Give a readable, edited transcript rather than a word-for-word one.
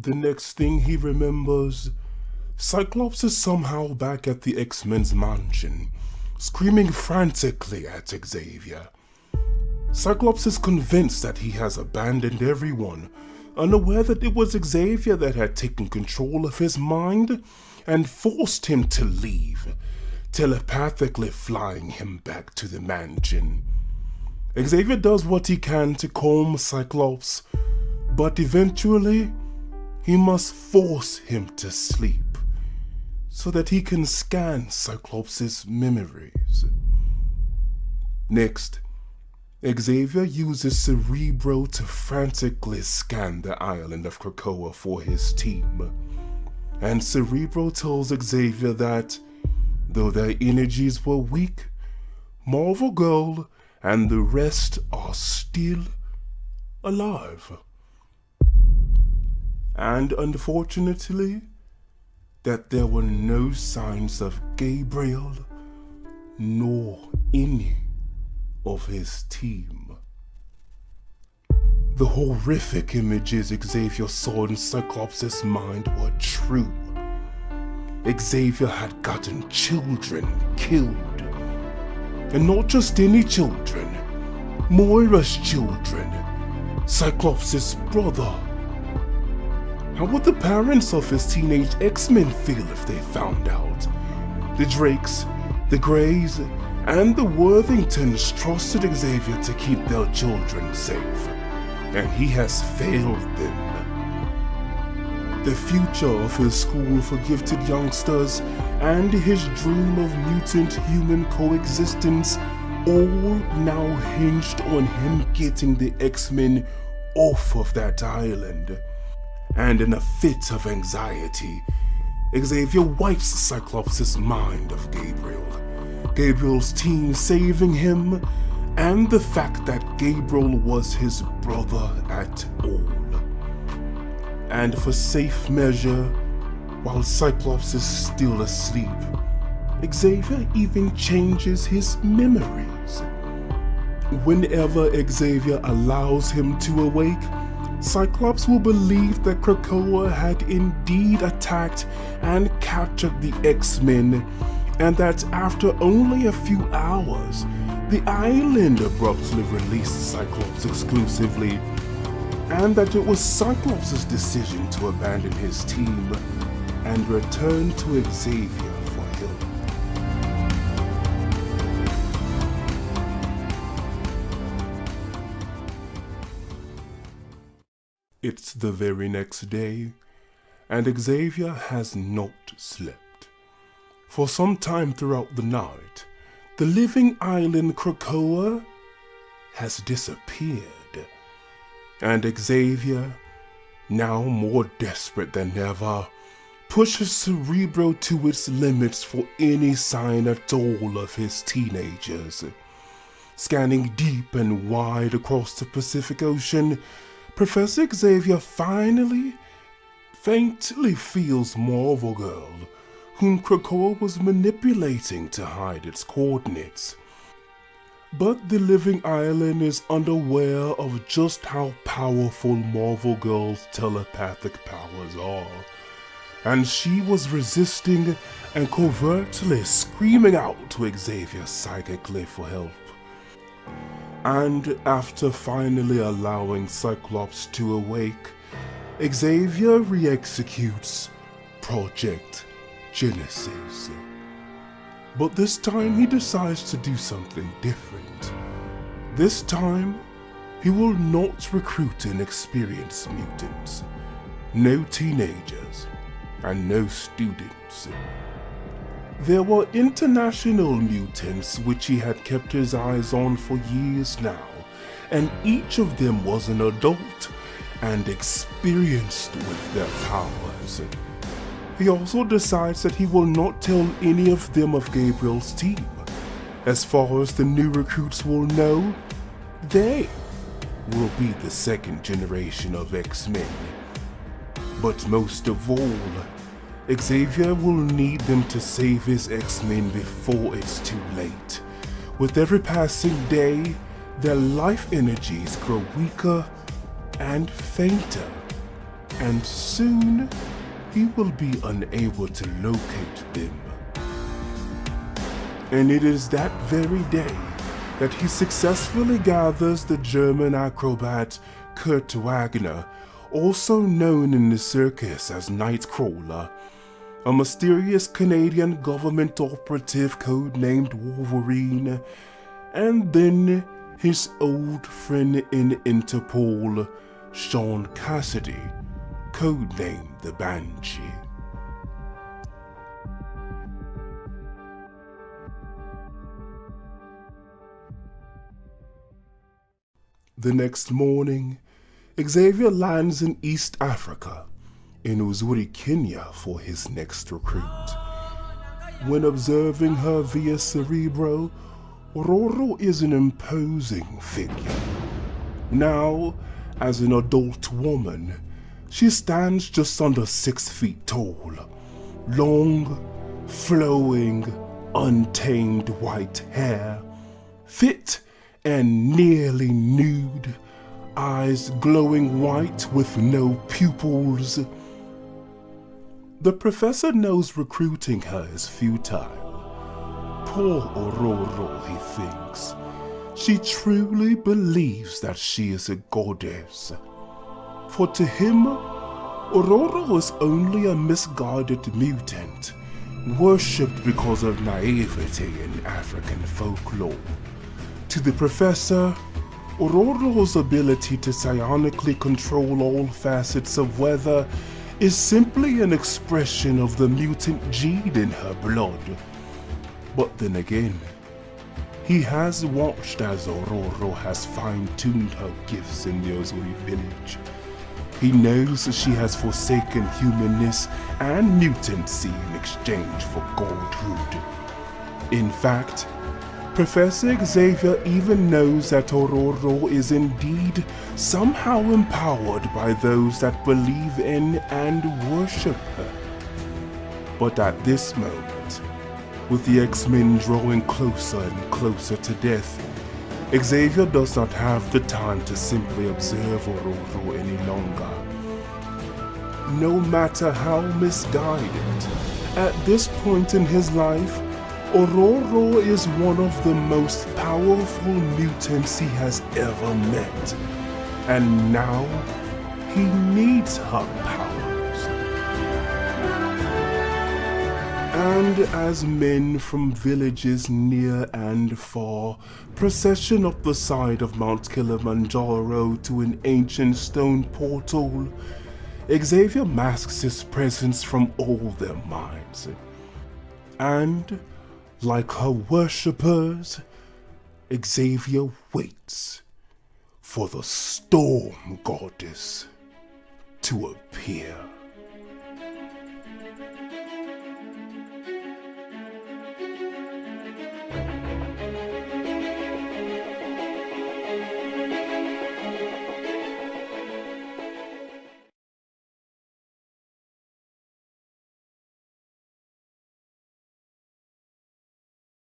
The next thing he remembers, Cyclops is somehow back at the X-Men's mansion, screaming frantically at Xavier. Cyclops is convinced that he has abandoned everyone, unaware that it was Xavier that had taken control of his mind and forced him to leave, telepathically flying him back to the mansion. Xavier does what he can to calm Cyclops, but eventually he must force him to sleep so that he can scan Cyclops' memories. Next, Xavier uses Cerebro to frantically scan the island of Krakoa for his team, and Cerebro tells Xavier that, though their energies were weak, Marvel Girl and the rest are still alive. And unfortunately, that there were no signs of Gabriel nor any of his team. The horrific images Xavier saw in Cyclops' mind were true. Xavier had gotten children killed. And not just any children, Moira's children, Cyclops' brother. How would the parents of his teenage X-Men feel if they found out? The Drakes, the Greys, and the Worthingtons trusted Xavier to keep their children safe, and he has failed them. The future of his school for gifted youngsters and his dream of mutant-human coexistence all now hinged on him getting the X-Men off of that island. And in a fit of anxiety, Xavier wipes Cyclops' mind of Gabriel's team saving him, and the fact that Gabriel was his brother at all. And for safe measure, while Cyclops is still asleep, Xavier even changes his memories. Whenever Xavier allows him to awake, Cyclops will believe that Krakoa had indeed attacked and captured the X-Men, and that after only a few hours, the island abruptly released Cyclops exclusively, and that it was Cyclops' decision to abandon his team and return to Xavier for help. It's the very next day, and Xavier has not slept. For some time throughout the night, the living island Krakoa has disappeared, and Xavier, now more desperate than ever, pushes Cerebro to its limits for any sign at all of his teenagers. Scanning deep and wide across the Pacific Ocean, Professor Xavier finally, faintly feels Marvel Girl, whom Krakoa was manipulating to hide its coordinates. But the living island is unaware of just how powerful Marvel Girl's telepathic powers are, and she was resisting and covertly screaming out to Xavier psychically for help. And after finally allowing Cyclops to awake, Xavier re-executes Project Genesis. But this time he decides to do something different. This time, he will not recruit inexperienced mutants, no teenagers, and no students. There were international mutants which he had kept his eyes on for years now, and each of them was an adult and experienced with their powers. He also decides that he will not tell any of them of Gabriel's team. As far as the new recruits will know, they will be the second generation of X-Men. But most of all, Xavier will need them to save his X-Men before it's too late. With every passing day, their life energies grow weaker and fainter, and soon he will be unable to locate them. And it is that very day that he successfully gathers the German acrobat Kurt Wagner, also known in the circus as Nightcrawler, a mysterious Canadian government operative codenamed Wolverine, and then his old friend in Interpol, Sean Cassidy, codenamed the Banshee. The next morning, Xavier lands in East Africa, in Uzuri, Kenya, for his next recruit. When observing her via Cerebro, Ororo is an imposing figure. Now, as an adult woman, she stands just under 6 feet tall, long, flowing, untamed white hair, fit and nearly nude, eyes glowing white with no pupils. The professor knows recruiting her is futile. Poor Ororo, he thinks. She truly believes that she is a goddess. For to him, Ororo is only a misguided mutant, worshipped because of naivety in African folklore. To the professor, Ororo's ability to psionically control all facets of weather is simply an expression of the mutant gene in her blood. But then again, he has watched as Ororo has fine-tuned her gifts in the Ozuri village. He knows she has forsaken humanness and mutancy in exchange for godhood. In fact, Professor Xavier even knows that Ororo is indeed somehow empowered by those that believe in and worship her. But at this moment, with the X-Men drawing closer and closer to death, Xavier does not have the time to simply observe Ororo any longer. No matter how misguided, at this point in his life, Ororo is one of the most powerful mutants he has ever met, and now he needs her powers. And as men from villages near and far procession up the side of Mount Kilimanjaro to an ancient stone portal, Xavier masks his presence from all their minds. And like her worshippers, Xavier waits for the Storm Goddess to appear.